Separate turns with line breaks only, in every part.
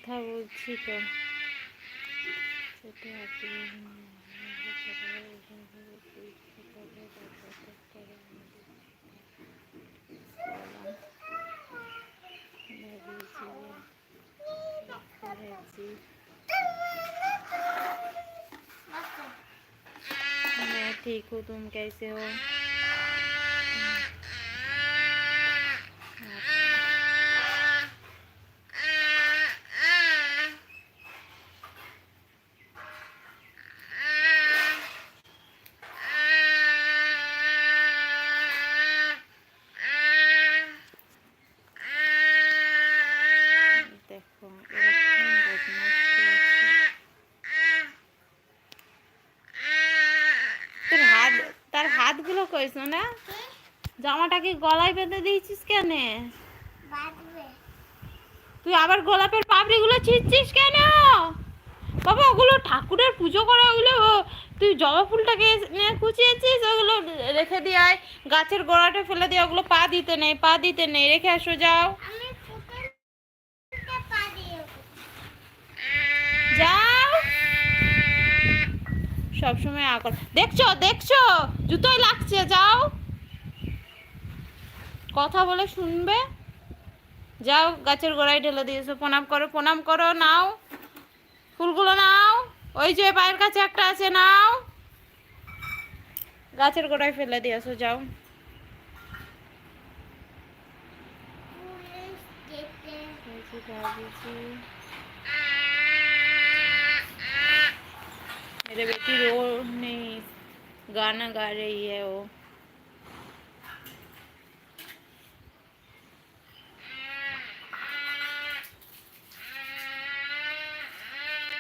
কথা বলছি তো সেটা मैं ठीक हूँ, तुम कैसे हो? देखो তোর তার হাতগুলো কইস না, জামাটা কি গলায় বেঁধে দিয়েছিস কেন? তুই আবার গোলাপের পাপড়িগুলো ছিঁড়ছিস কেন? বাবা ওগুলো ঠাকুরের পুজো করা, ওগুলো তুই জবা ফুলটাকে কুচিয়েছিস, ওগুলো রেখে দিয়ে আয়, গাছের গোড়াটা ফেলে দিয়ে, ওগুলো পা দিতে নেই, রেখে আসো, যাও যাও। সবসময় আকল, দেখছো জুতোই লাগছে, যাও, কথা বলে শুনবে, যাও গাছের গোড়ায় ঢেলে দিয়েছো, প্রণাম করো, নাও ফুলগুলো নাও, ওই যে পায়ের কাছে একটা আছে, নাও, গাছের গোড়ায় ফেলে দিয়েছো, যাও। मेरे बेटी रो नहीं, गाना गा रही है वो।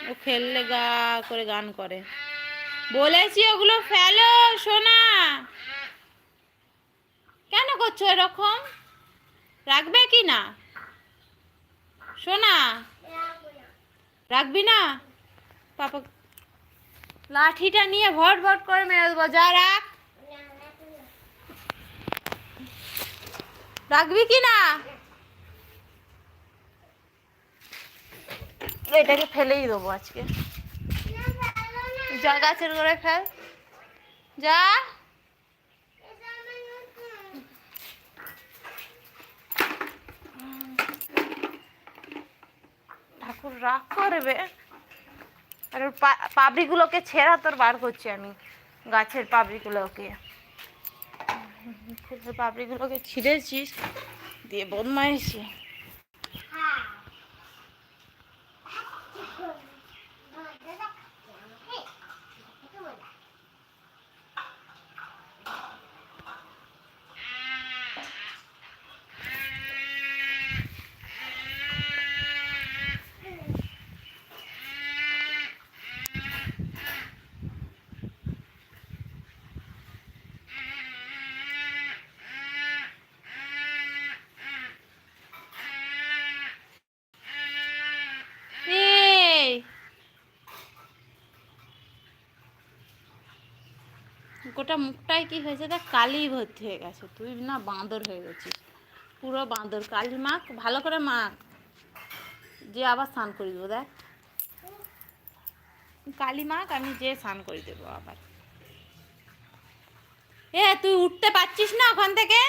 ও খেললে গা করে গান করে, বলেছি ওগুলো ফেলো সোনা, কেন করছো এরকম? রাখবে কি না সোনা? রাখবি না? পাপা লাঠিটা নিয়ে ভট ভট করে মেরে দেবো, যা, রাখবি কি না? এটাকে ফেলেই দেবো আজকে, যা গাছের গোড়ায় ফেল, যা। ঠাকুর রাগ করবে, আর ওর পাবড়িগুলোকে ছেঁড়া তোর বার করছি আমি, গাছের পাবড়িগুলোকে, ফুলের পাবড়িগুলোকে ছিঁড়েছিস দিয়ে বদমাইশি। গোটা মুখটাই কি হয়েছে দেখ, কালি ভর্তি হয়ে গেছে, তুই না বাঁদর হয়ে গেছিস, পুরো বাঁদর। কালি মাখ, ভালো করে মাখ, যে আবার স্নান করে দেবো, দেখ কালি মাখ, আমি যে স্নান করে দেবো আবার। তুই উঠতে পারছিস না ওখান থেকে?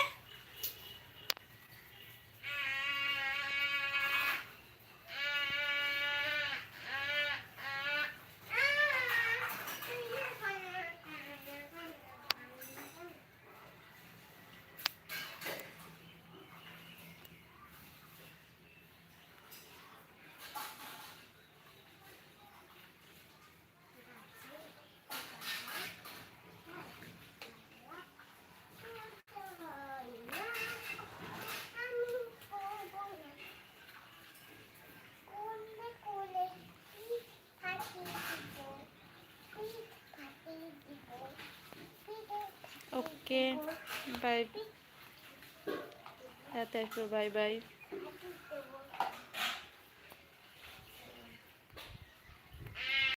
Okay bye, bye bye.